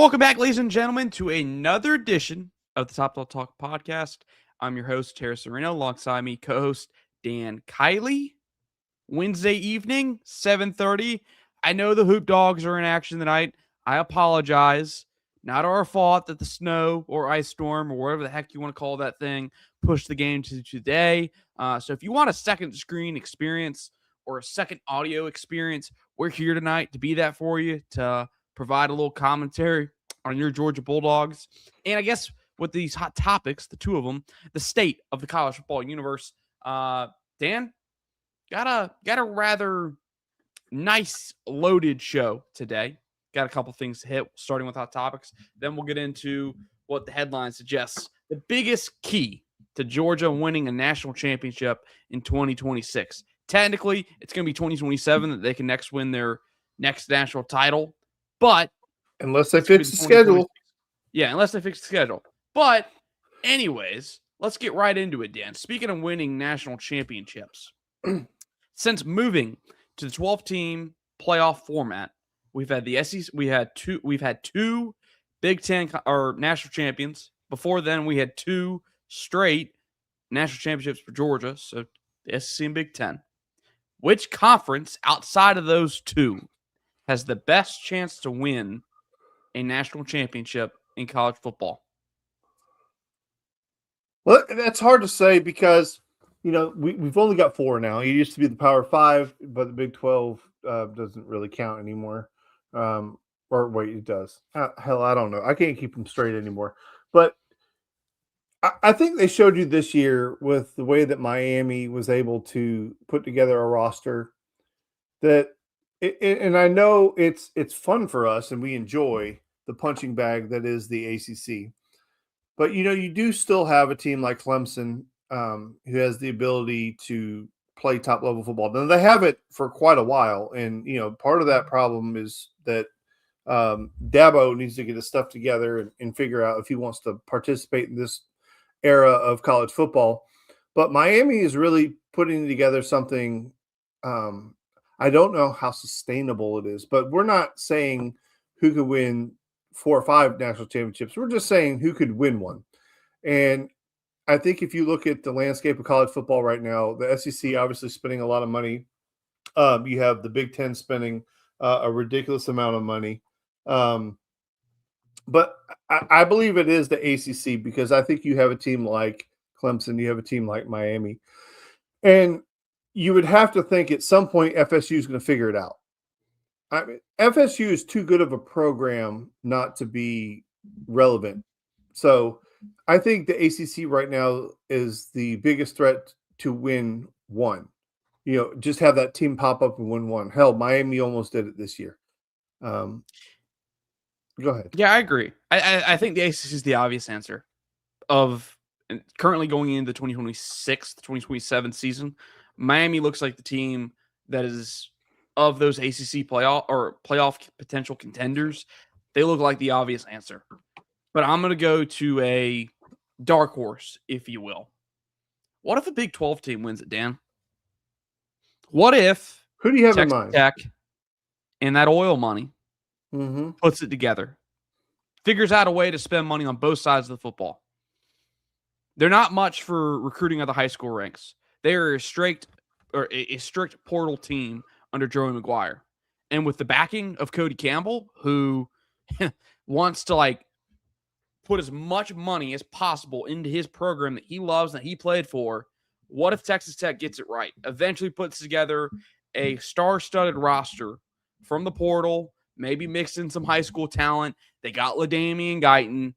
Welcome back, ladies and gentlemen, to another edition of the Dawg Talk podcast. I'm your host, Harrison Reno. Alongside me, co-host Dan Kiley. Wednesday evening, 7:30. I know the Hoop Dogs are in action tonight. I apologize. Not our fault that the snow or ice storm or whatever the heck you want to call that thing pushed the game to today. So if you want a second screen experience or a second audio experience, we're here tonight to be that for you, to provide a little commentary on your Georgia Bulldogs. And I guess with these hot topics, the two of them, the state of the college football universe. Dan, got a rather nice loaded show today. Got a couple things to hit, starting with hot topics. Then we'll get into what the headline suggests. The biggest key to Georgia winning a national championship in 2026. Technically, it's going to be 2027 that they can next win their next national title. But unless they fix the schedule. Yeah, unless they fix the schedule. But anyways, let's get right into it, Dan. Speaking of winning national championships, since moving to the 12-team playoff format, we've had the SEC. We've had two Big Ten or national champions. Before then, we had two straight national championships for Georgia. So the SEC and Big Ten. Which conference outside of those two has the best chance to win a national championship in college football? Well, that's hard to say because, we've only got four now. It used to be the Power Five, but the Big 12 doesn't really count anymore. Or wait, it does. Hell, I don't know. I can't keep them straight anymore. But I think they showed you this year with the way that Miami was able to put together a roster that and I know it's fun for us and we enjoy the punching bag that is the ACC. But, you do still have a team like Clemson who has the ability to play top-level football. Now, they have it for quite a while. And, part of that problem is that Dabo needs to get his stuff together and figure out if he wants to participate in this era of college football. But Miami is really putting together something I don't know how sustainable it is, but we're not saying who could win 4 or 5 national championships. We're just saying who could win one. And I think if you look at the landscape of college football right now, the SEC obviously spending a lot of money. You have the Big Ten spending a ridiculous amount of money. But I believe it is the ACC because I think you have a team like Clemson, you have a team like Miami. And you would have to think at some point FSU is going to figure it out. I mean, FSU is too good of a program not to be relevant. So I think the ACC right now is the biggest threat to win one. Just have that team pop up and win one. Hell, Miami almost did it this year. Go ahead. Yeah, I agree. I think the ACC is the obvious answer of currently going into the 2026, 2027 season. Miami looks like the team that is of those ACC playoff potential contenders. They look like the obvious answer. But I'm going to go to a dark horse, if you will. What if a Big 12 team wins it, Dan? What if who do you have Texas in mind? Tech and that oil money puts it together, figures out a way to spend money on both sides of the football? They're not much for recruiting at the high school ranks. They are a strict portal team under Joey McGuire. And with the backing of Cody Campbell, who wants to put as much money as possible into his program that he loves, that he played for, what if Texas Tech gets it right? Eventually puts together a star-studded roster from the portal, maybe mixed in some high school talent. They got LaDamian Guyton.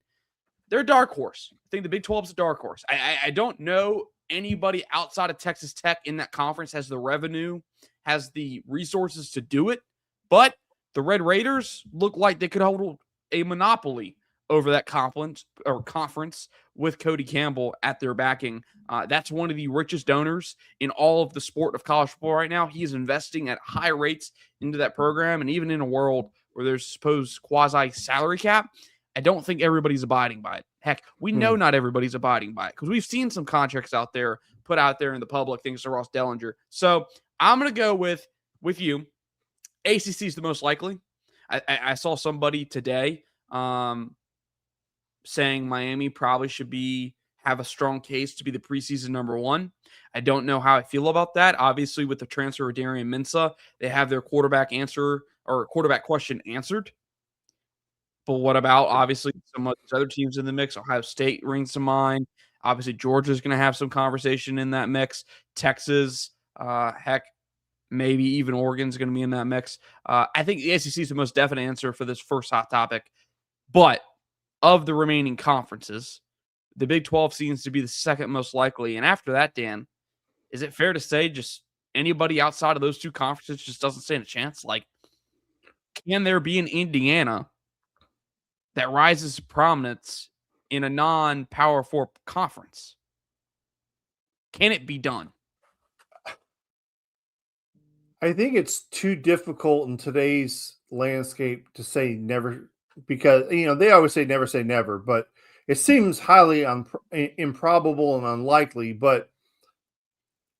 They're a dark horse. I think the Big 12 is a dark horse. I don't know anybody outside of Texas Tech in that conference has the revenue, has the resources to do it, but the Red Raiders look like they could hold a monopoly over that conference with Cody Campbell at their backing. That's one of the richest donors in all of the sport of college football right now. He is investing at high rates into that program, and even in a world where there's supposed quasi salary cap, I don't think everybody's abiding by it. Heck, we know not everybody's abiding by it because we've seen some contracts out there put out there in the public, thanks to Ross Dellinger. So I'm going to go with you. ACC is the most likely. I saw somebody today saying Miami probably should have a strong case to be the preseason number one. I don't know how I feel about that. Obviously, with the transfer of Darian Mensah, they have their quarterback question answered. But what about, obviously, some of these other teams in the mix? Ohio State rings to mind. Obviously, Georgia's going to have some conversation in that mix. Texas, heck, maybe even Oregon's going to be in that mix. I think the SEC is the most definite answer for this first hot topic. But of the remaining conferences, the Big 12 seems to be the second most likely. And after that, Dan, is it fair to say just anybody outside of those two conferences just doesn't stand a chance? Like, can there be an Indiana that rises to prominence in a non-Power 4 conference? Can it be done? I think it's too difficult in today's landscape to say never, because they always say never, but it seems highly improbable and unlikely. But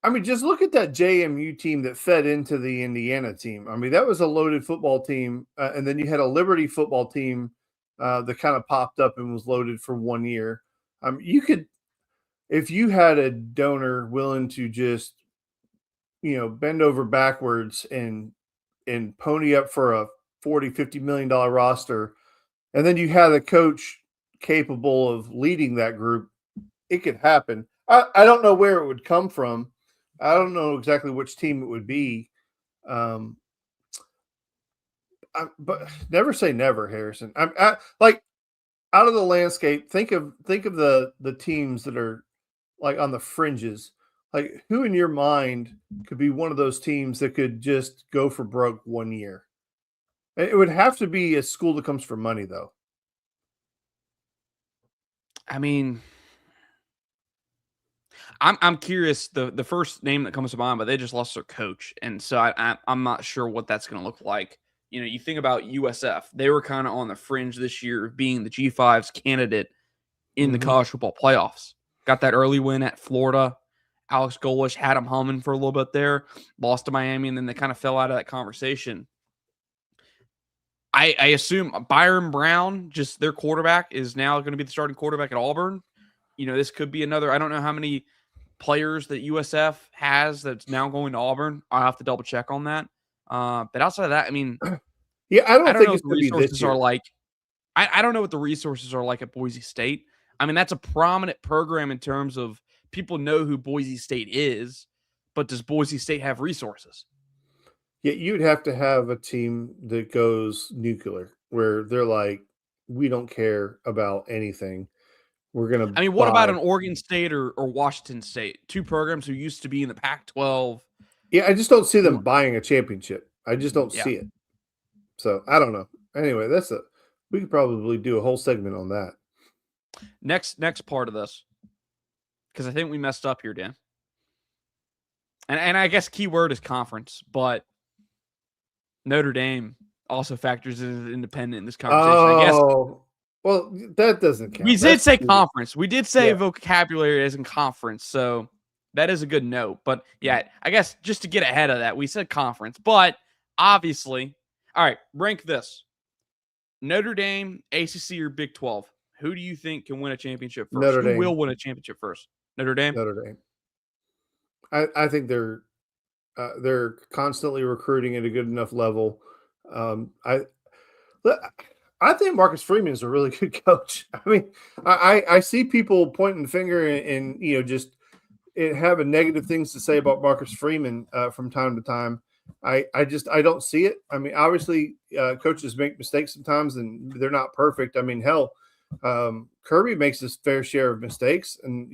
I mean, just look at that JMU team that fed into the Indiana team. I mean, that was a loaded football team, and then you had a Liberty football team that kind of popped up and was loaded for 1 year. You could, if you had a donor willing to just bend over backwards and pony up for a $40-50 million roster, and then you had a coach capable of leading that group, it could happen. I don't know where it would come from. I don't know exactly which team it would be. But never say never, Harrison. Like, out of the landscape, think of the teams that are like on the fringes. Like, who in your mind could be one of those teams that could just go for broke 1 year? It would have to be a school that comes for money, though. I mean, I'm curious. The first name that comes to mind, but they just lost their coach, and so I'm not sure what that's going to look like. You think about USF; they were kind of on the fringe this year of being the G5's candidate in the college football playoffs. Got that early win at Florida. Alex Golish had them humming for a little bit there, lost to Miami, and then they kind of fell out of that conversation. I assume Byron Brown, just their quarterback, is now going to be the starting quarterback at Auburn. This could be another. I don't know how many players that USF has that's now going to Auburn. I'll have to double check on that. But outside of that, I mean, yeah, I don't think know it's what the going to be this resources year. are like. I don't know what the resources are like at Boise State. I mean, that's a prominent program in terms of people know who Boise State is, but does Boise State have resources? Yeah, you'd have to have a team that goes nuclear, where they're like, we don't care about anything. We're going to I mean, what about an Oregon State or Washington State? Two programs who used to be in the Pac-12. Yeah, I just don't see them buying a championship. I just don't see it. So I don't know. Anyway, we could probably do a whole segment on that. Next part of this, because I think we messed up here, Dan. And I guess keyword is conference, but Notre Dame also factors in as independent in this conversation. I guess. Well, that doesn't count. We did say conference. We did say vocabulary as in conference, so that is a good note. But yeah, I guess just to get ahead of that, we said conference. But obviously, all right, rank this. Notre Dame, ACC, or Big 12? Who do you think can win a championship first? Notre Dame. Who will win a championship first? Notre Dame? Notre Dame. I think they're constantly recruiting at a good enough level. I think Marcus Freeman is a really good coach. I mean, I see people pointing the finger and just having negative things to say about Marcus Freeman from time to time. I don't see it. I mean, obviously, coaches make mistakes sometimes, and they're not perfect. I mean, hell, Kirby makes his fair share of mistakes, and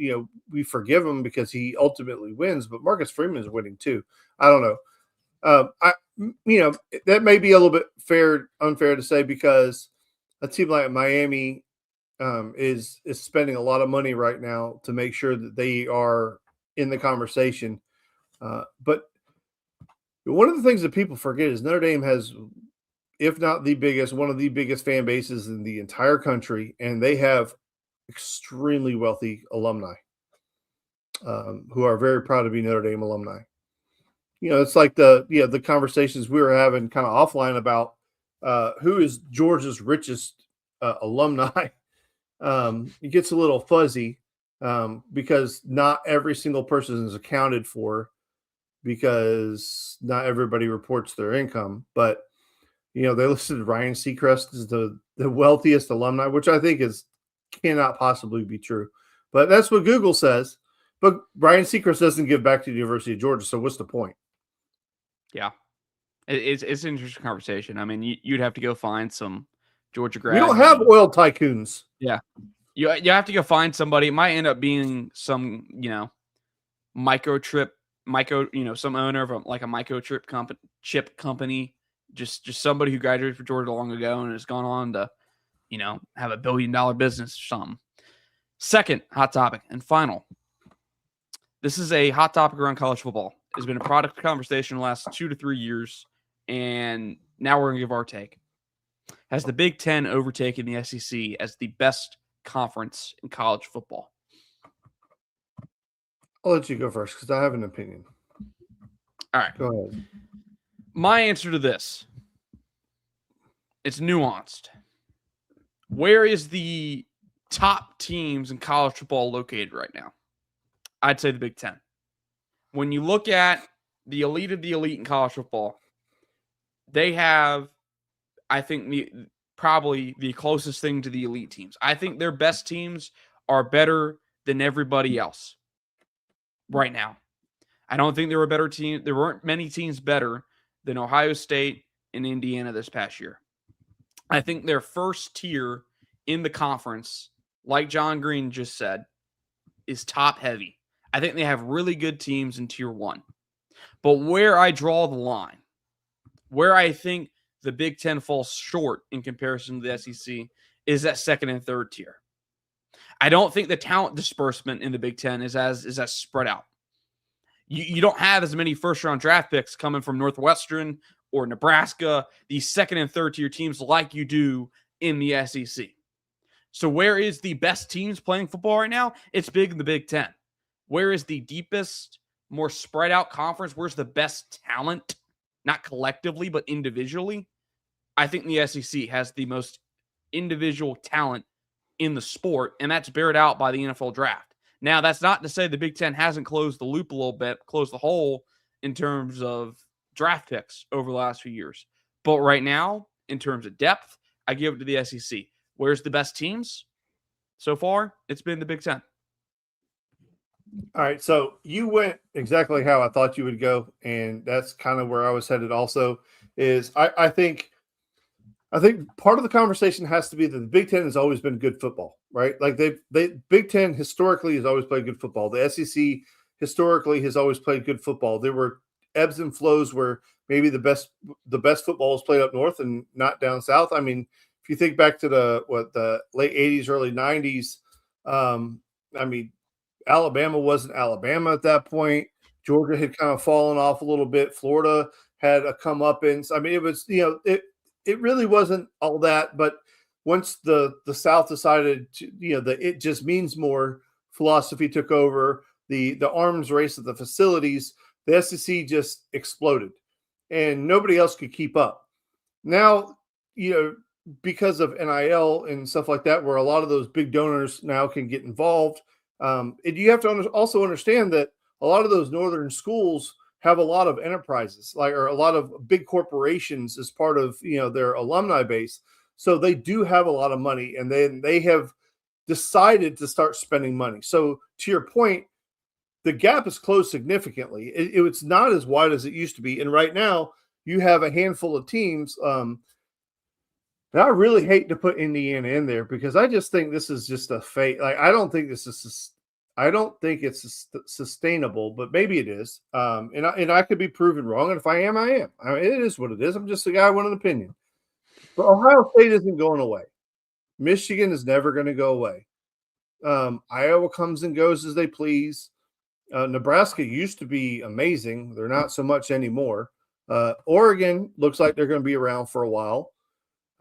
we forgive him because he ultimately wins. But Marcus Freeman is winning too. I don't know. That may be a little bit unfair to say, because a team like Miami is spending a lot of money right now to make sure that they are in the conversation. But one of the things that people forget is Notre Dame has, if not the biggest, one of the biggest fan bases in the entire country, and they have extremely wealthy alumni who are very proud to be Notre Dame alumni. It's like the conversations we were having kind of offline about who is Georgia's richest alumni, it gets a little fuzzy because not every single person is accounted for because not everybody reports their income. But, they listed Ryan Seacrest as the wealthiest alumni, which I think cannot possibly be true. But that's what Google says. But Ryan Seacrest doesn't give back to the University of Georgia, so what's the point? Yeah. It's an interesting conversation. I mean, you'd have to go find some Georgia grads. We don't have oil tycoons. Yeah. You have to go find somebody. It might end up being some, some owner of a microchip chip company, just somebody who graduated from Georgia long ago and has gone on to, have $1 billion business or something. Second hot topic and final. This is a hot topic around college football. It's been a product of conversation the last 2 to 3 years, and now we're going to give our take. Has the Big Ten overtaken the SEC as the best conference in college football? I'll let you go first because I have an opinion. All right. Go ahead. My answer to this, it's nuanced. Where is the top teams in college football located right now? I'd say the Big Ten. When you look at the elite of the elite in college football, they have, I think, probably the closest thing to the elite teams. I think their best teams are better than everybody else right now. I don't think there were better teams. There weren't many teams better than Ohio State and Indiana this past year. I think their first tier in the conference, like John Green just said, is top heavy. I think they have really good teams in tier 1. But where I draw the line, where I think the Big Ten falls short in comparison to the SEC, is that second and third tier. I don't think the talent disbursement in the Big Ten is as spread out. You don't have as many first-round draft picks coming from Northwestern or Nebraska, these second and third tier teams like you do in the SEC. So where is the best teams playing football right now? It's big in the Big Ten. Where is the deepest, more spread out conference? Where's the best talent? Not collectively, but individually. I think the SEC has the most individual talent in the sport, and that's bared out by the NFL draft. Now, that's not to say the Big Ten hasn't closed the loop a little bit, closed the hole in terms of draft picks over the last few years. But right now, in terms of depth, I give it to the SEC. Where's the best teams? So far, it's been the Big Ten. All right, so you went exactly how I thought you would go, and that's kind of where I was headed also, is I think part of the conversation has to be that the Big Ten has always been good football, right? Like Big Ten historically has always played good football. The SEC historically has always played good football. There were ebbs and flows where maybe the best football was played up north and not down south. I mean, if you think back to the late 80s, early 90s, I mean, Alabama wasn't Alabama at that point. Georgia had kind of fallen off a little bit. Florida had a comeuppance. I mean, it was, it really wasn't all that. But once the South decided to, the it just means more philosophy took over, the arms race at the facilities, the SEC just exploded and nobody else could keep up. Now, because of NIL and stuff like that, where a lot of those big donors now can get involved. And you have to also understand that a lot of those northern schools have a lot of enterprises, or a lot of big corporations as part of their alumni base. So they do have a lot of money, and then they have decided to start spending money. So to your point, the gap is closed significantly. It's not as wide as it used to be. And right now you have a handful of teams. And I really hate to put Indiana in there because I just think this is just a fake. Like, I don't think it's sustainable, but maybe it is. And I could be proven wrong. And if I am, I am. I mean, it is what it is. I'm just a guy with an opinion. But Ohio State isn't going away. Michigan is never going to go away. Iowa comes and goes as they please. Nebraska used to be amazing. They're not so much anymore. Oregon looks like they're going to be around for a while.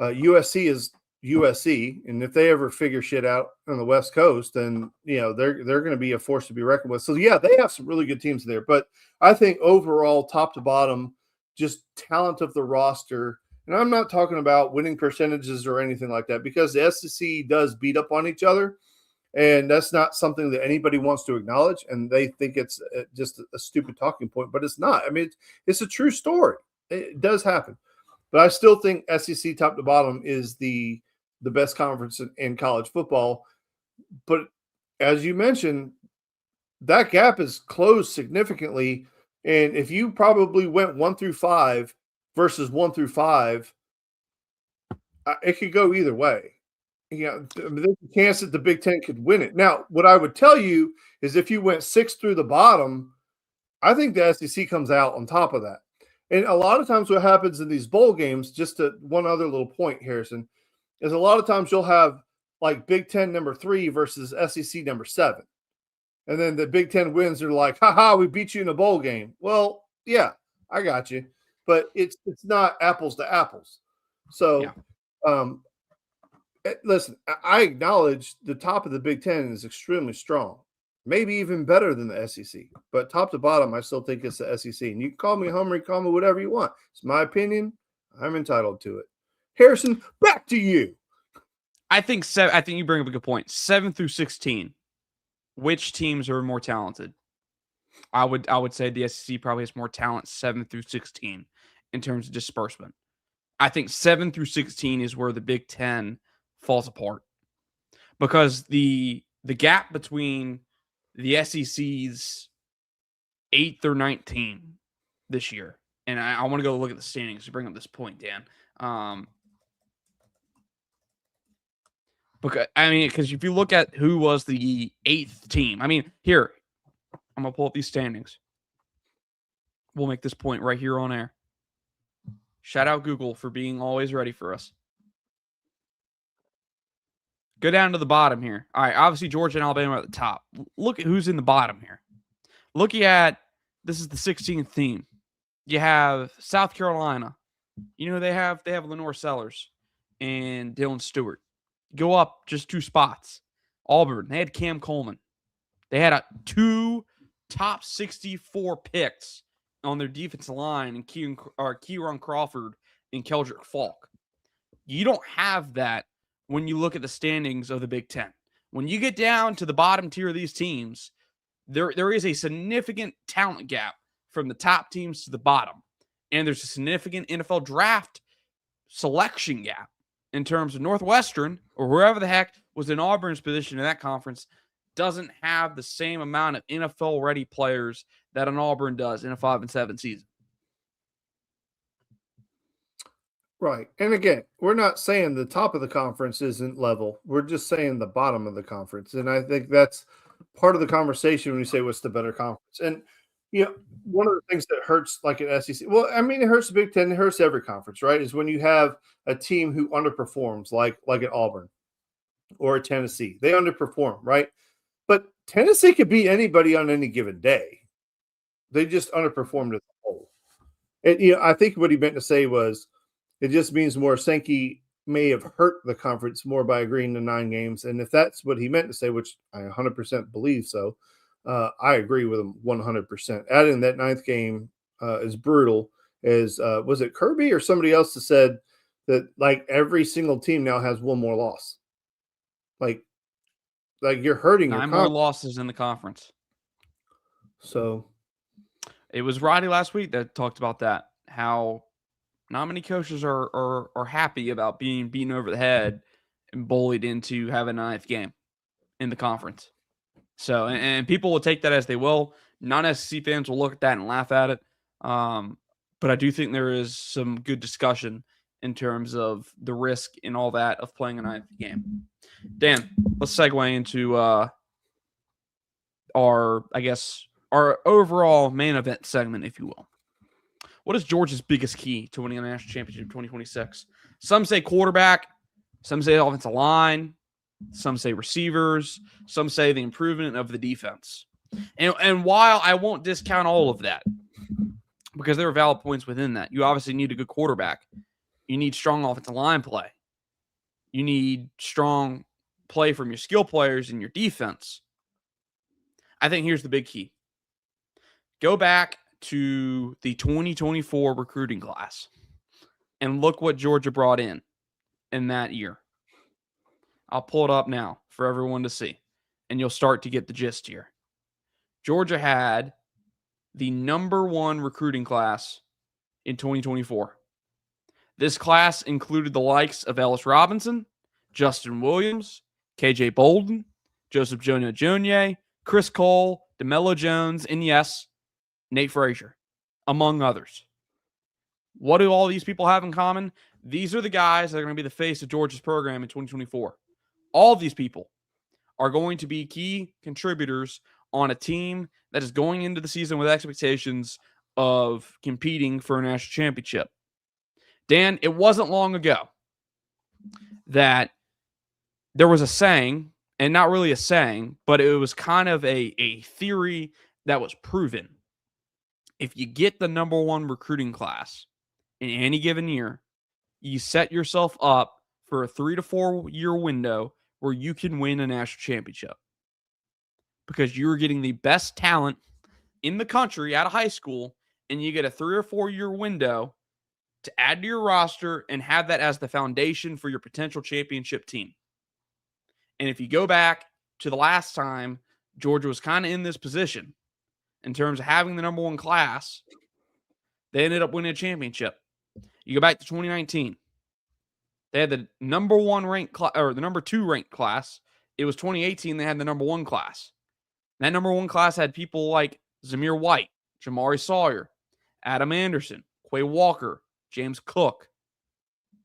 USC is USC, and if they ever figure shit out on the West Coast, then they're going to be a force to be reckoned with. So yeah, they have some really good teams there, but I think overall, top to bottom, just talent of the roster And I'm not talking about winning percentages or anything like that, because the SEC does beat up on each other. And that's not something that anybody wants to acknowledge. And they think it's just a stupid talking point, but it's not. I mean, it's a true story. It does happen. But I still think SEC top to bottom is the best conference in college football. But as you mentioned, that gap is closed significantly. And if you probably went 1 through 5 versus 1 through 5, it could go either way. There's a chance that the Big Ten could win it. Now, what I would tell you is if you went 6 through the bottom, I think the SEC comes out on top of that. And a lot of times what happens in these bowl games, just one other little point, Harrison, is a lot of times you'll have like Big Ten number 3 versus SEC number 7. And then the Big Ten wins are like, haha, we beat you in a bowl game. Well, yeah, I got you. But it's not apples to apples. So, listen, I acknowledge the top of the Big Ten is extremely strong, maybe even better than the SEC. But top to bottom, I still think it's the SEC. And you can call me homer, you can call me whatever you want. It's my opinion. I'm entitled to it. Harrison, back to you. I think you bring up a good point. 7 through 16. Which teams are more talented? I would say the SEC probably has more talent 7 through 16 in terms of disbursement. I think 7 through 16 is where the Big Ten falls apart, because the gap between the SEC's 8 through 19 this year, and I want to go look at the standings to bring up this point, Dan. Because if you look at who was the 8th team, here, I'm going to pull up these standings. We'll make this point right here on air. Shout out Google for being always ready for us. Go down to the bottom here. All right, obviously Georgia and Alabama are at the top. Look at who's in the bottom here. Looking at, this is the 16th team. You have South Carolina. They have Lenore Sellers and Dylan Stewart. Go up just 2 spots. Auburn, they had Cam Coleman. They had 2 top 64 picks on their defensive line, and Kieran Crawford and Keldrick Falk. You don't have that when you look at the standings of the Big Ten. When you get down to the bottom tier of these teams, there is a significant talent gap from the top teams to the bottom. And there's a significant NFL draft selection gap in terms of Northwestern, or whoever the heck was in Auburn's position in that conference, doesn't have the same amount of NFL-ready players that an Auburn does in a 5-7 season. Right. And again, we're not saying the top of the conference isn't level. We're just saying the bottom of the conference. And I think that's part of the conversation when you say what's the better conference. And, one of the things that hurts like an SEC, it hurts the Big Ten, it hurts every conference, right, is when you have a team who underperforms like an Auburn or a Tennessee. They underperform, right? But Tennessee could beat anybody on any given day. They just underperformed as a whole. And, I think what he meant to say was it just means more Sankey may have hurt the conference more by agreeing to 9 games. And if that's what he meant to say, which I 100% believe so, I agree with him 100%. Adding that 9th game is brutal. Was it Kirby or somebody else that said that like every single team now has 1 more loss? Like you're hurting 9 more losses in the conference. So it was Roddy last week that talked about that, how not many coaches are happy about being beaten over the head and bullied into having a 9th game in the conference. So, and people will take that as they will. Non-SEC fans will look at that and laugh at it. But I do think there is some good discussion in terms of the risk and all that of playing a 9th game. Dan, let's segue into our overall main event segment, if you will. What is Georgia's biggest key to winning a national championship in 2026? Some say quarterback, some say offensive line, some say receivers, some say the improvement of the defense. And while I won't discount all of that, because there are valid points within that, you obviously need a good quarterback. You need strong offensive line play. You need strong play from your skill players in your defense. I think here's the big key. Go back to the 2024 recruiting class. And look what Georgia brought in that year. I'll pull it up now for everyone to see, and you'll start to get the gist here. Georgia had the number 1 recruiting class in 2024. This class included the likes of Ellis Robinson, Justin Williams, KJ Bolden, Joseph Jonah-Jonier, Chris Cole, DeMello Jones, and yes, Nate Frazier, among others. What do all these people have in common? These are the guys that are going to be the face of Georgia's program in 2024. All of these people are going to be key contributors on a team that is going into the season with expectations of competing for a national championship. Dan, it wasn't long ago that there was a saying, and not really a saying, but it was kind of a theory that was proven. If you get the number 1 recruiting class in any given year, you set yourself up for a 3 to 4 year window where you can win a national championship because you're getting the best talent in the country out of high school, and you get a 3 or 4 year window to add to your roster and have that as the foundation for your potential championship team. And if you go back to the last time Georgia was kind of in this position in terms of having the number 1 class, they ended up winning a championship. You go back to 2019. They had the number 1 ranked or the number 2 ranked class. It was 2018. They had the number 1 class. That number 1 class had people like Zamir White, Jamari Sawyer, Adam Anderson, Quay Walker, James Cook.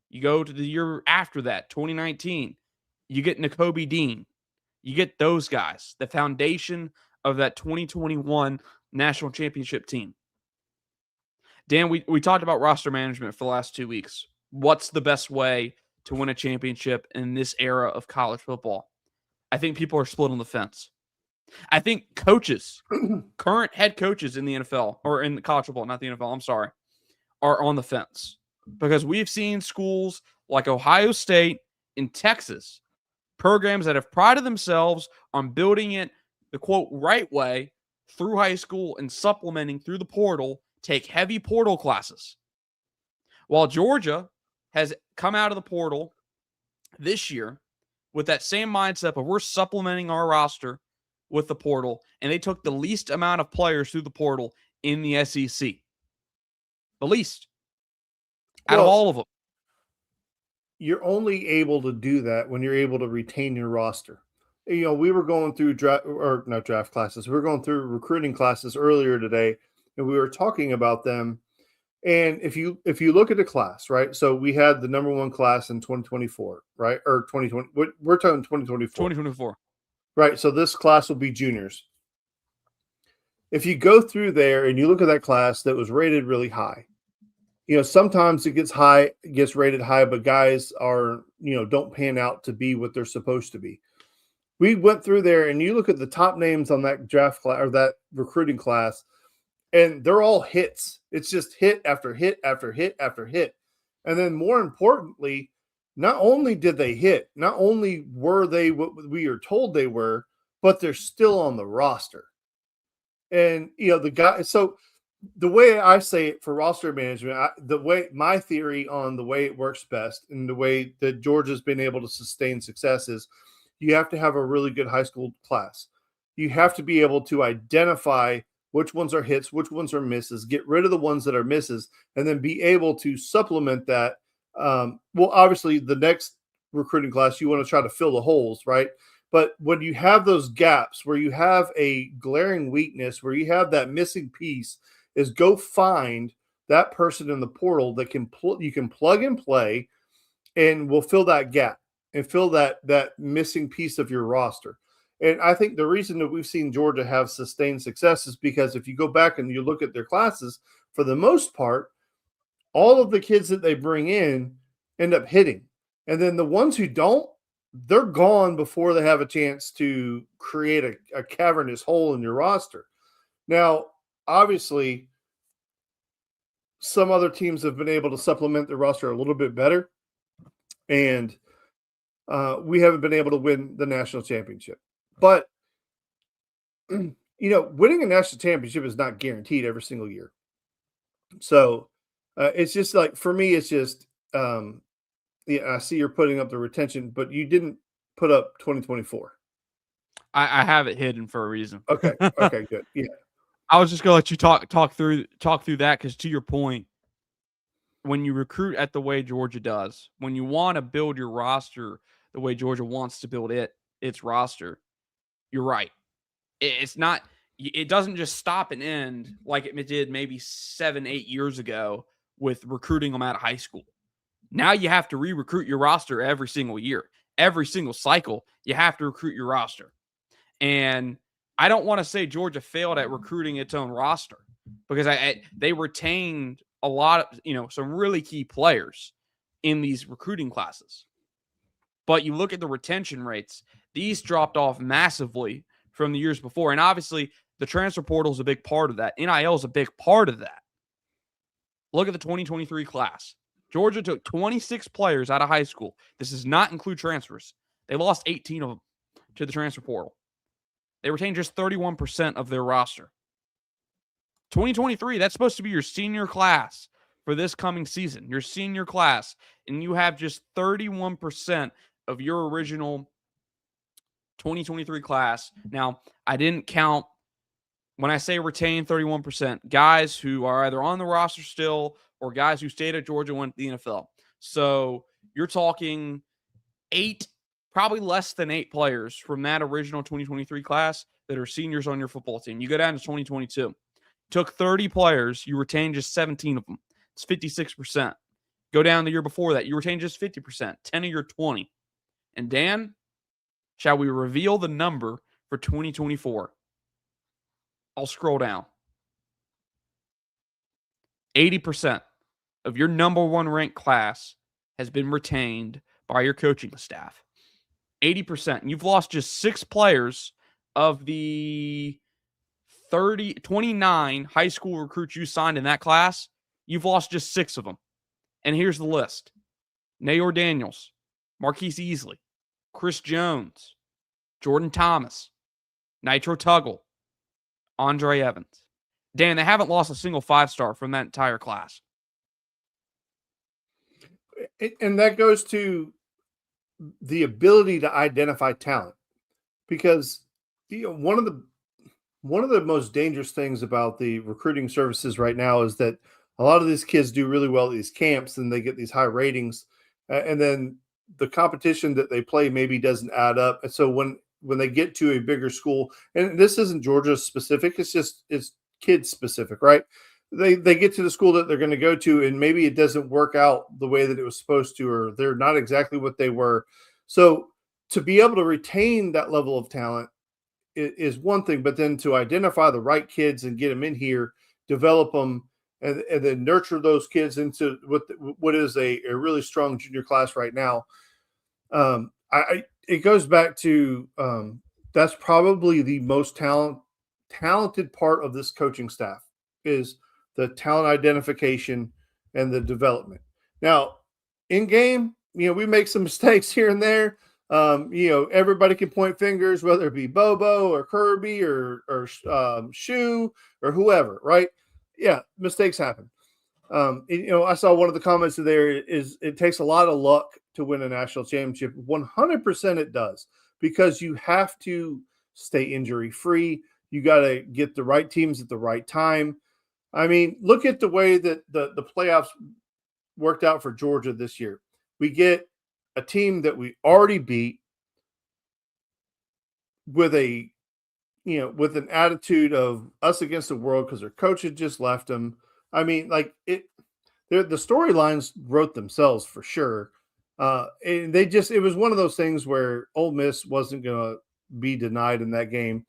You go to the year after that, 2019. You get Nakobe Dean. You get those guys, the foundation of that 2021 national championship team. Dan, we talked about roster management for the last 2 weeks. What's the best way to win a championship in this era of college football? I think people are split on the fence. I think coaches, current head coaches in the NFL, or in the college football, not the NFL, I'm sorry, are on the fence. Because we've seen schools like Ohio State and Texas, programs that have prided themselves on building it the, quote, right way through high school and supplementing through the portal, take heavy portal classes. While Georgia has come out of the portal this year with that same mindset of we're supplementing our roster with the portal, and they took the least amount of players through the portal in the SEC. The least out of all of them. You're only able to do that when you're able to retain your roster. You know, we were going through not draft classes. We were going through recruiting classes earlier today, and we were talking about them. And if you look at the class, right? So we had the number 1 class in 2024, right? Or 2020. We're talking 2024. 2024. Right. So this class will be juniors. If you go through there and you look at that class that was rated really high, you know, sometimes it gets rated high, but guys are, you know, don't pan out to be what they're supposed to be. We went through there and you look at the top names on that draft class or that recruiting class, and they're all hits. It's just hit after hit after hit after hit. And then more importantly, not only did they hit, not only were they what we are told they were, but they're still on the roster. And, you know, the guy, so the way I say it for roster management, my theory on the way it works best and the way that Georgia's been able to sustain success is you have to have a really good high school class. You have to be able to identify which ones are hits, which ones are misses, get rid of the ones that are misses, and then be able to supplement that. Well, obviously, the next recruiting class, you want to try to fill the holes, right? But when you have those gaps where you have a glaring weakness, where you have that missing piece, is go find that person in the portal that you can plug and play and will fill that gap and fill that missing piece of your roster. And I think the reason that we've seen Georgia have sustained success is because if you go back and you look at their classes, for the most part, all of the kids that they bring in end up hitting. And then the ones who don't, they're gone before they have a chance to create a cavernous hole in your roster. Now, obviously, some other teams have been able to supplement their roster a little bit better, and we haven't been able to win the national championship. But, you know, winning a national championship is not guaranteed every single year. So It's just like, for me, it's just, yeah, I see you're putting up the retention, but you didn't put up 2024. I have it hidden for a reason. Okay. Okay, good. Yeah. I was just gonna let you talk through that, because to your point, when you recruit at the way Georgia does, when you want to build your roster the way Georgia wants to build its roster, you're right. It's not. It doesn't just stop and end like it did maybe 7-8 years ago with recruiting them out of high school. Now you have to re-recruit your roster every single year, every single cycle. You have to recruit your roster, and I don't want to say Georgia failed at recruiting its own roster, because they retained a lot of, some really key players in these recruiting classes. But you look at the retention rates, these dropped off massively from the years before. And obviously, the transfer portal is a big part of that. NIL is a big part of that. Look at the 2023 class. Georgia took 26 players out of high school. This does not include transfers. They lost 18 of them to the transfer portal. They retained just 31% of their roster. 2023, that's supposed to be your senior class for this coming season, your senior class, and you have just 31% of your original 2023 class. Now, I didn't count, when I say retain 31%, guys who are either on the roster still or guys who stayed at Georgia and went to the NFL. So you're talking 8, probably less than 8 players from that original 2023 class that are seniors on your football team. You go down to 2022. Took 30 players, you retained just 17 of them. It's 56%. Go down the year before that, you retained just 50%, 10 of your 20. And Dan, shall we reveal the number for 2024? I'll scroll down. 80% of your number 1 ranked class has been retained by your coaching staff. 80%. And you've lost just 6 players of the 29 high school recruits you signed in that class. You've lost just 6 of them. And here's the list: Nayor Daniels, Marquise Easley, Chris Jones, Jordan Thomas, Nitro Tuggle, Andre Evans. Dan, they haven't lost a single 5-star from that entire class. And that goes to the ability to identify talent, because one of the most dangerous things about the recruiting services right now is that a lot of these kids do really well at these camps and they get these high ratings, and then the competition that they play maybe doesn't add up. And so when they get to a bigger school, and this isn't Georgia specific, it's kids specific, right? They get to the school that they're going to go to, and maybe it doesn't work out the way that it was supposed to, or they're not exactly what they were. So to be able to retain that level of talent is one thing, but then to identify the right kids and get them in here, develop them, and then nurture those kids into what is a really strong junior class right now. It goes back to that's probably the most talented part of this coaching staff, is the talent identification and the development. Now, in game, we make some mistakes here and there. Everybody can point fingers, whether it be Bobo or Kirby or Shu or whoever, right? Yeah, mistakes happen. I saw one of the comments there is it takes a lot of luck to win a national championship. 100% it does, because you have to stay injury free. You got to get the right teams at the right time. I mean, look at the way that the playoffs worked out for Georgia this year. We get a team that we already beat with with an attitude of us against the world because their coach had just left them. I mean, the storylines wrote themselves for sure. And it was one of those things where Ole Miss wasn't going to be denied in that game.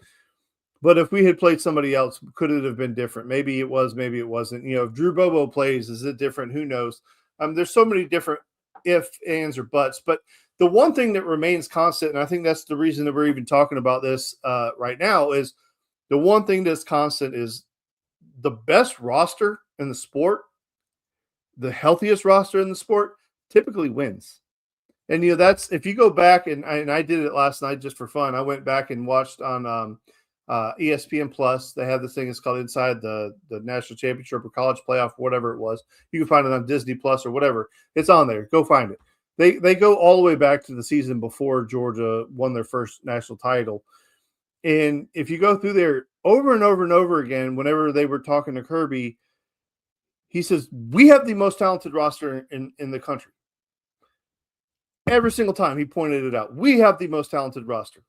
But if we had played somebody else, could it have been different? Maybe it was, maybe it wasn't. If Drew Bobo plays, is it different? Who knows? There's so many different if, ands, or buts. But the one thing that remains constant, and I think that's the reason that we're even talking about this right now, is the one thing that's constant is the best roster in the sport, the healthiest roster in the sport, typically wins. And that's, if you go back, and I did it last night just for fun. I went back and watched on ESPN Plus. They have this thing. It's called Inside the National Championship or College Playoff, whatever it was. You can find it on Disney Plus or whatever. It's on there. Go find it. They go all the way back to the season before Georgia won their first national title. And if you go through there over and over and over again, whenever they were talking to Kirby, he says, we have the most talented roster in the country. Every single time he pointed it out. We have the most talented roster.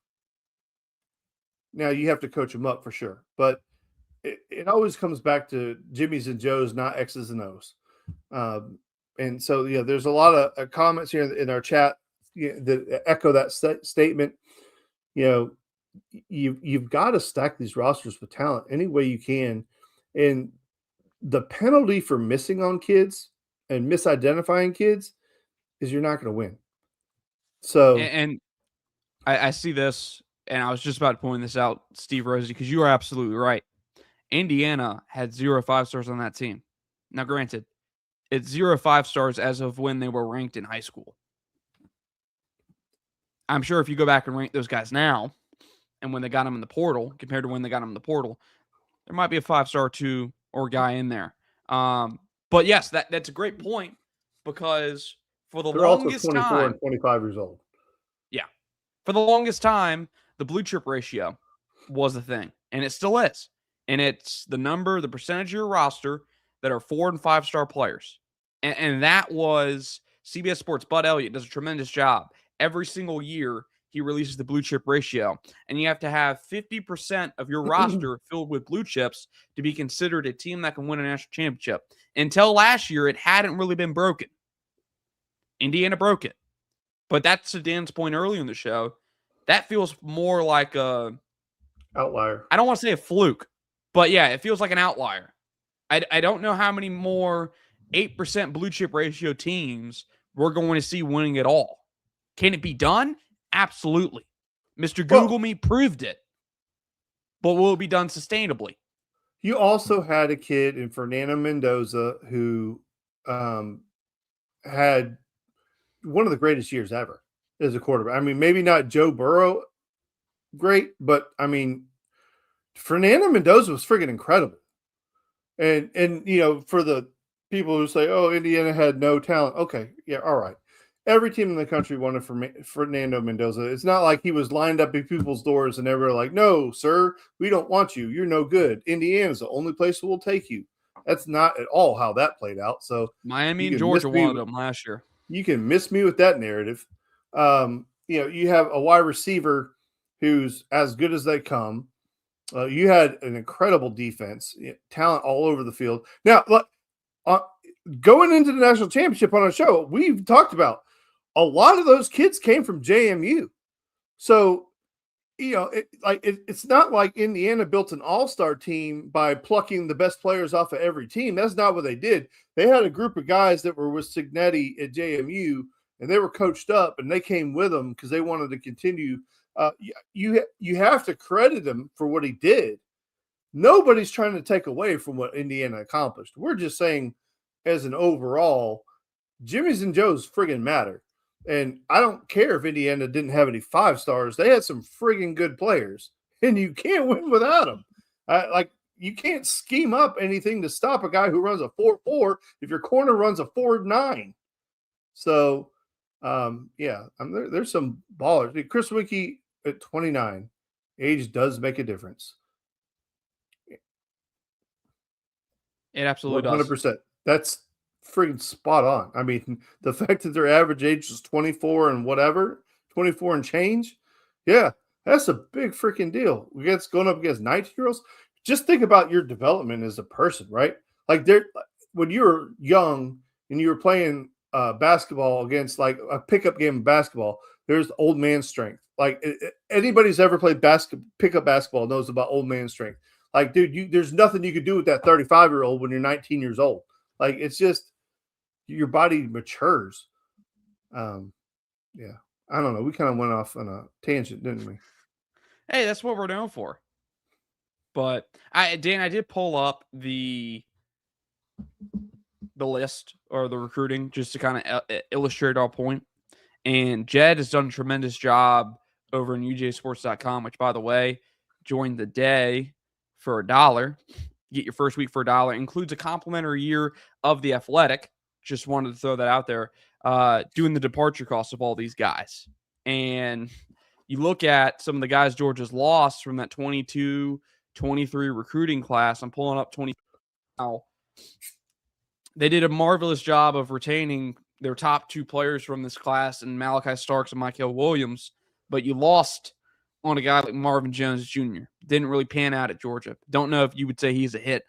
Now, you have to coach them up for sure. But it always comes back to Jimmy's and Joe's, not X's and O's. And so, there's a lot of comments here in our chat that echo that statement. You've got to stack these rosters with talent any way you can. And the penalty for missing on kids and misidentifying kids is you're not going to win. So, and I see this, and I was just about to point this out, Steve Rosie, because you are absolutely right. Indiana had 0 5-stars on that team. Now, granted, it's 0 5-stars as of when they were ranked in high school. I'm sure if you go back and rank those guys now and when they got them in the portal compared to when they got them in the portal, there might be a 5-star or 2 or guy in there. But yes, that's a great point because for the longest also 24 time, and 25 years old. Yeah. For the longest time, the blue chip ratio was the thing, and it still is. And it's the percentage of your roster that are 4 and 5-star players. And that was CBS Sports. Bud Elliott does a tremendous job. Every single year, he releases the blue chip ratio. And you have to have 50% of your roster filled with blue chips to be considered a team that can win a national championship. Until last year, it hadn't really been broken. Indiana broke it. But that's to Dan's point earlier in the show. That feels more like a outlier. I don't want to say a fluke, but yeah, it feels like an outlier. I don't know how many more 8% blue chip ratio teams we're going to see winning it all. Can it be done? Absolutely. Mr. Google Me proved it. But will it be done sustainably? You also had a kid in Fernando Mendoza who had one of the greatest years ever as a quarterback. I mean, maybe not Joe Burrow great, but I mean, Fernando Mendoza was freaking incredible. And for the people who say, oh, Indiana had no talent. Okay, yeah, all right. Every team in the country wanted Fernando Mendoza. It's not like he was lined up at people's doors and they were like, no, sir, we don't want you. You're no good. Indiana's the only place that will take you. That's not at all how that played out. So Miami and Georgia wanted him last year. You can miss me with that narrative. You have a wide receiver who's as good as they come. You had an incredible defense, talent all over the field. Now, going into the national championship on our show, we've talked about a lot of those kids came from JMU. So, it's not like Indiana built an all-star team by plucking the best players off of every team. That's not what they did. They had a group of guys that were with Cignetti at JMU, and they were coached up, and they came with them because they wanted to continue. You have to credit him for what he did. Nobody's trying to take away from what Indiana accomplished. We're just saying, as an overall, Jimmy's and Joe's friggin' matter. And I don't care if Indiana didn't have any 5-stars. They had some friggin' good players, and you can't win without them. You can't scheme up anything to stop a guy who runs a 4.4 if your corner runs a 4.9. So, there's some ballers. Chris Wiki at 29. Age does make a difference. It absolutely does. 100%. That's freaking spot on. I mean, the fact that their average age is 24 and whatever, 24 and change, yeah, that's a big freaking deal. Going up against 19-year-olds. Just think about your development as a person, right? Like when you were young and you were playing basketball against like a pickup game of basketball, there's old man strength. Like anybody's ever played pickup basketball knows about old man strength. Like, dude, there's nothing you could do with that 35-year-old when you're 19 years old. Like, it's just your body matures. I don't know. We kind of went off on a tangent, didn't we? Hey, that's what we're known for. But Dan, I did pull up the list or the recruiting just to kind of illustrate our point. And Jed has done a tremendous job over in UGASports.com, which, by the way, join the day for $1. Get your first week for $1. Includes a complimentary year of The Athletic. Just wanted to throw that out there. Doing the departure costs of all these guys. And you look at some of the guys Georgia's lost from that 22, 23 recruiting class. I'm pulling up 20 now. They did a marvelous job of retaining their top 2 players from this class in Malachi Starks and Michael Williams, but you lost on a guy like Marvin Jones Jr. Didn't really pan out at Georgia. Don't know if you would say he's a hit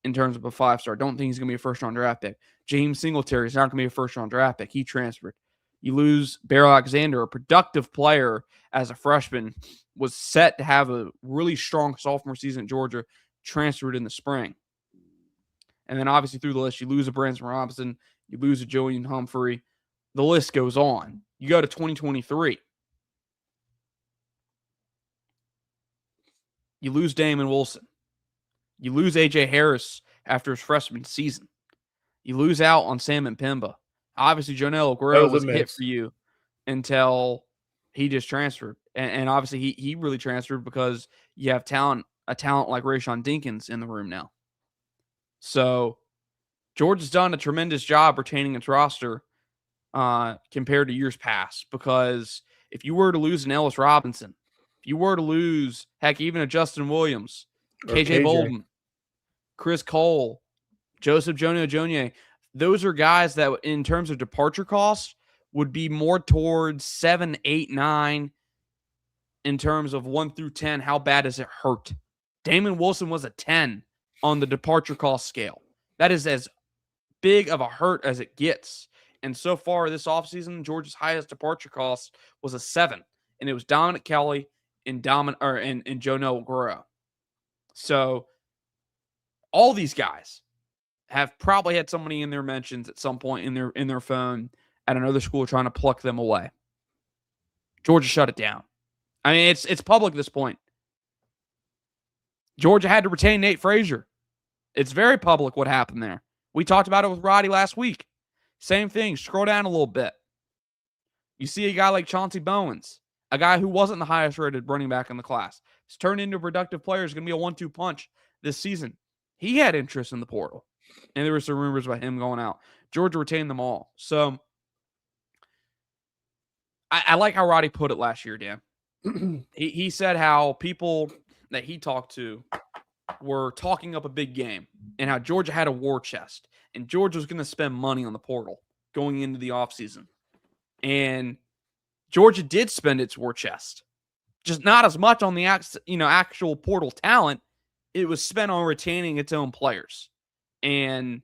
in terms of a 5-star. Don't think he's going to be a first-round draft pick. James Singletary is not going to be a first-round draft pick. He transferred. You lose Bear Alexander, a productive player as a freshman, was set to have a really strong sophomore season at Georgia, transferred in the spring. And then obviously through the list, you lose a Branson Robinson, you lose a Julian Humphrey. The list goes on. You go to 2023. You lose Damon Wilson. You lose A.J. Harris after his freshman season. You lose out on Sam Mpemba. Obviously, Jonell Guerrero was a hit for you until he just transferred. And obviously, he really transferred because you have a talent like Rayshawn Dinkins in the room now. So Georgia's done a tremendous job retaining its roster compared to years past, because if you were to lose an Ellis Robinson, if you were to lose, heck, even a Justin Williams, KJ Bolden, Chris Cole, Joseph Jonah, those are guys that in terms of departure costs would be more towards 7, 8, 9 in terms of 1 through 10. How bad does it hurt? Damon Wilson was a 10 on the departure cost scale. That is as big of a hurt as it gets. And so far this offseason, Georgia's highest departure cost was a 7. And it was Dominic Kelly and Jonell Guerrero. So all these guys have probably had somebody in their mentions at some point in their phone at another school trying to pluck them away. Georgia shut it down. I mean, it's public at this point. Georgia had to retain Nate Frazier. It's very public what happened there. We talked about it with Roddy last week. Same thing. Scroll down a little bit. You see a guy like Chauncey Bowens, a guy who wasn't the highest rated running back in the class. He's turned into a productive player. He's going to be a 1-2 punch this season. He had interest in the portal. And there were some rumors about him going out. Georgia retained them all. So I like how Roddy put it last year, Dan. He said how people that he talked to were talking up a big game and how Georgia had a war chest and Georgia was going to spend money on the portal going into the offseason. And Georgia did spend its war chest, just not as much on the actual portal talent. It was spent on retaining its own players. And,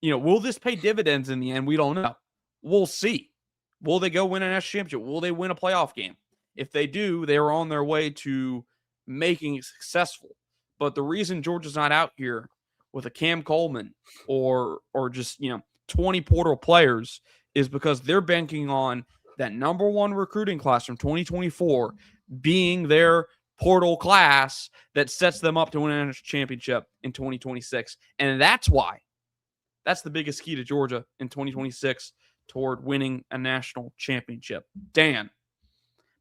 will this pay dividends in the end? We don't know. We'll see. Will they go win a national championship? Will they win a playoff game? If they do, they are on their way to making it successful. But the reason Georgia's not out here with a Cam Coleman or just, 20 portal players is because they're banking on that number 1 recruiting class from 2024 being their portal class that sets them up to win a national championship in 2026. And that's why. That's the biggest key to Georgia in 2026 toward winning a national championship. Dan,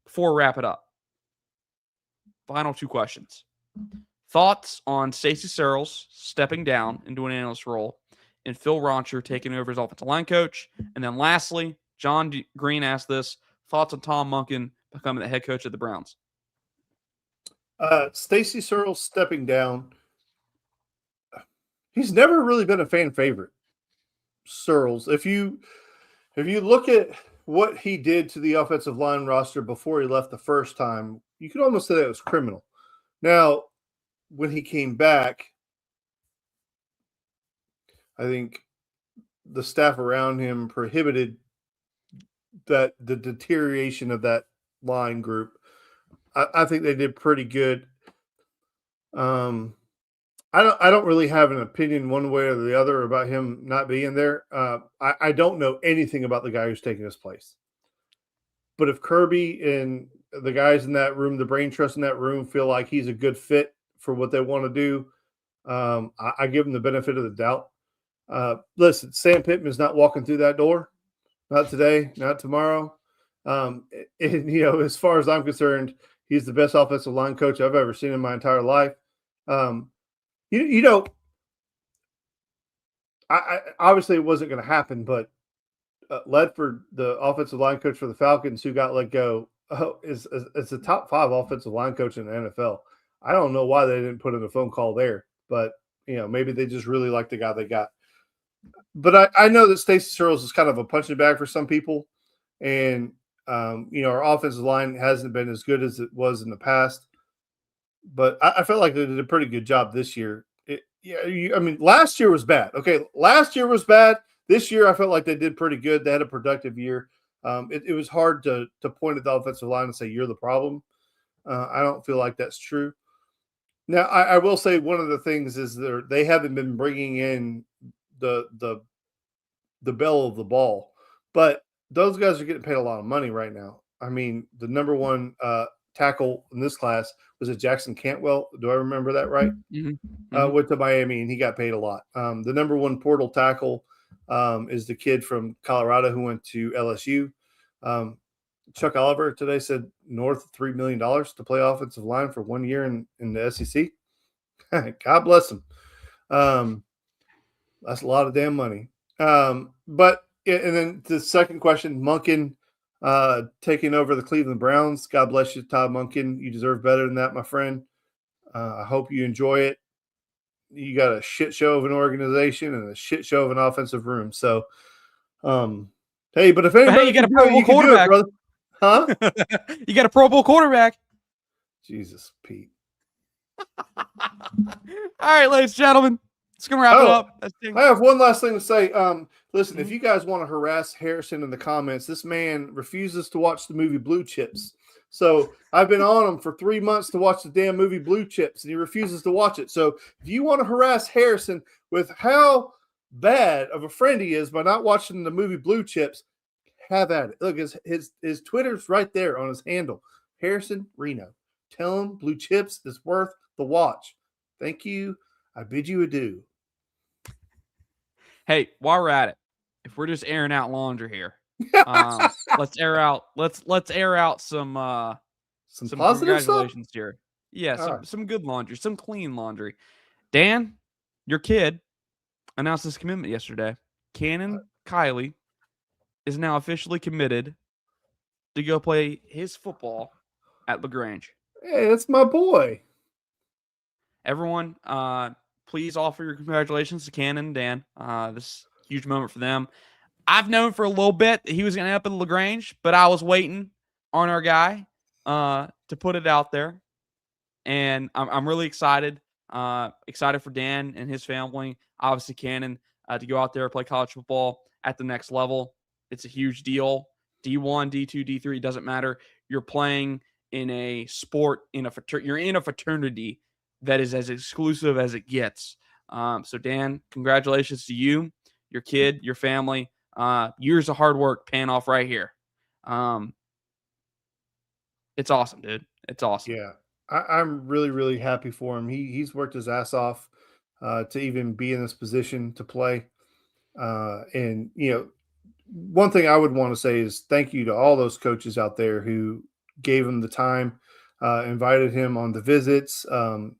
before we wrap it up, final 2 questions. Thoughts on Stacey Searles stepping down into an analyst role and Phil Roncher taking over as offensive line coach? And then lastly, John Green asked this, thoughts on Tom Monken becoming the head coach of the Browns? Stacey Searles stepping down. He's never really been a fan favorite. Searles. If you look at what he did to the offensive line roster before he left the first time, you could almost say that was criminal. Now, when he came back, I think the staff around him prohibited the deterioration of that line group. I think they did pretty good. I don't really have an opinion one way or the other about him not being there. I don't know anything about the guy who's taking his place. But if Kirby and the guys in that room, the brain trust in that room, feel like he's a good fit for what they want to do, I give him the benefit of the doubt. Listen, Sam Pittman's not walking through that door. Not today, not tomorrow. As far as I'm concerned, He's the best offensive line coach I've ever seen in my entire life. You know, I obviously it wasn't going to happen, but Ledford, the offensive line coach for the Falcons, who got let go, is a top 5 offensive line coach in the NFL. I don't know why they didn't put in a phone call there, but maybe they just really like the guy they got. But I know that Stacey Searles is kind of a punching bag for some people, and our offensive line hasn't been as good as it was in the past. But I felt like they did a pretty good job this year. Last year was bad. Okay, last year was bad. This year, I felt like they did pretty good. They had a productive year. It was hard to point at the offensive line and say you're the problem. I don't feel like that's true. Now, I will say one of the things is they haven't been bringing in the bell of the ball, but those guys are getting paid a lot of money right now. I mean, the number one tackle in this class was it Jackson Cantwell? Do I remember that right? Mm-hmm. Went to Miami and he got paid a lot. The number one portal tackle is the kid from Colorado who went to LSU. Chuck Oliver today said north of $3 million to play offensive line for 1 year in the SEC. God bless him. That's a lot of damn money. And then the second question, Monken taking over the Cleveland Browns. God bless you, Todd Monken. You deserve better than that, my friend. I hope you enjoy it. You got a shit show of an organization and a shit show of an offensive room. So, hey, but if anybody you got a can Pro do it, Bowl you can do it, brother. Huh? You got a Pro Bowl quarterback. Jesus, Pete. All right, ladies and gentlemen, it's going to wrap it up. I have one last thing to say. Listen, if you guys want to harass Harrison in the comments, this man refuses to watch the movie Blue Chips. So I've been on him for 3 months to watch the damn movie Blue Chips, and he refuses to watch it. So if you want to harass Harrison with how bad of a friend he is by not watching the movie Blue Chips, have at it. Look, his Twitter's right there on his handle, Harrison Reno. Tell him Blue Chips is worth the watch. Thank you. I bid you adieu. Hey, while we're at it, if we're just airing out laundry here, let's air out some positive congratulations stuff? here. Yeah, some good laundry, some clean laundry. Dan, your kid announced his commitment yesterday. Kiley is now officially committed to go play his football at LaGrange. Hey, that's my boy. Everyone, please offer your congratulations to Cannon and Dan. This huge moment for them. I've known for a little bit that he was going to end up in LaGrange, but I was waiting on our guy to put it out there. And I'm really excited. Excited for Dan and his family. Obviously, Cannon to go out there and play college football at the next level. It's a huge deal. D1, D2, D3, doesn't matter. You're playing in a sport, you're in a fraternity that is as exclusive as it gets. So, Dan, congratulations to you, your kid, your family. Years of hard work paying off right here. It's awesome, dude. It's awesome. Yeah, I'm really, really happy for him. He's worked his ass off to even be in this position to play. And, one thing I would want to say is thank you to all those coaches out there who gave him the time, invited him on the visits,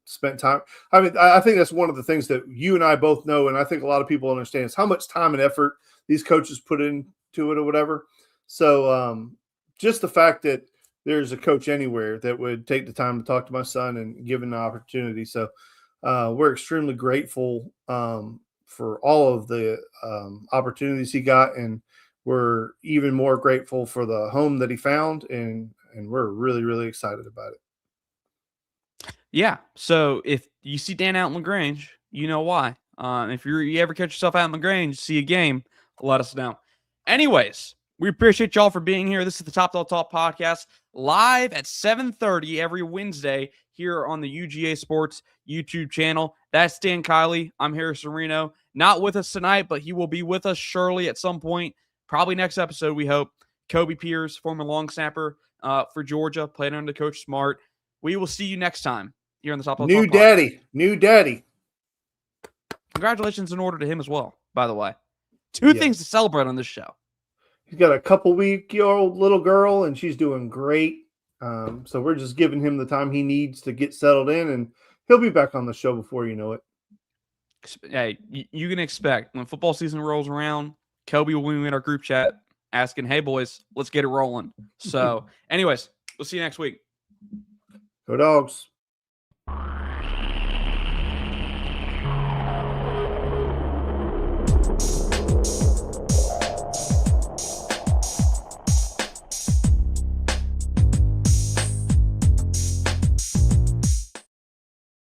spent time. I mean, I think that's one of the things that you and I both know, and I think a lot of people understand is how much time and effort these coaches put into it or whatever. So just the fact that there's a coach anywhere that would take the time to talk to my son and give him the opportunity. So we're extremely grateful for all of the opportunities he got, and we're even more grateful for the home that he found, and we're really, really excited about it. Yeah. So if you see Dan out in LaGrange, you know why. If you ever catch yourself out in LaGrange, see a game, let us know. Anyways, we appreciate y'all for being here. This is the Dawg Talk podcast, live at 7:30 every Wednesday here on the UGASports YouTube channel. That's Dan Kiley. I'm Harrison Reno. Not with us tonight, but he will be with us surely at some point. Probably next episode, we hope. Koby Pyrz, former long snapper for Georgia, played under Coach Smart. We will see you next time here on the Dawg Talk podcast. New daddy. Congratulations in order to him as well, by the way. Two things to celebrate on this show. He's got a couple-week-old little girl, and she's doing great. So we're just giving him the time he needs to get settled in, and he'll be back on the show before you know it. Hey, you can expect when football season rolls around, Koby will be in our group chat asking, "Hey boys, let's get it rolling." So, anyways, we'll see you next week. Go Dogs.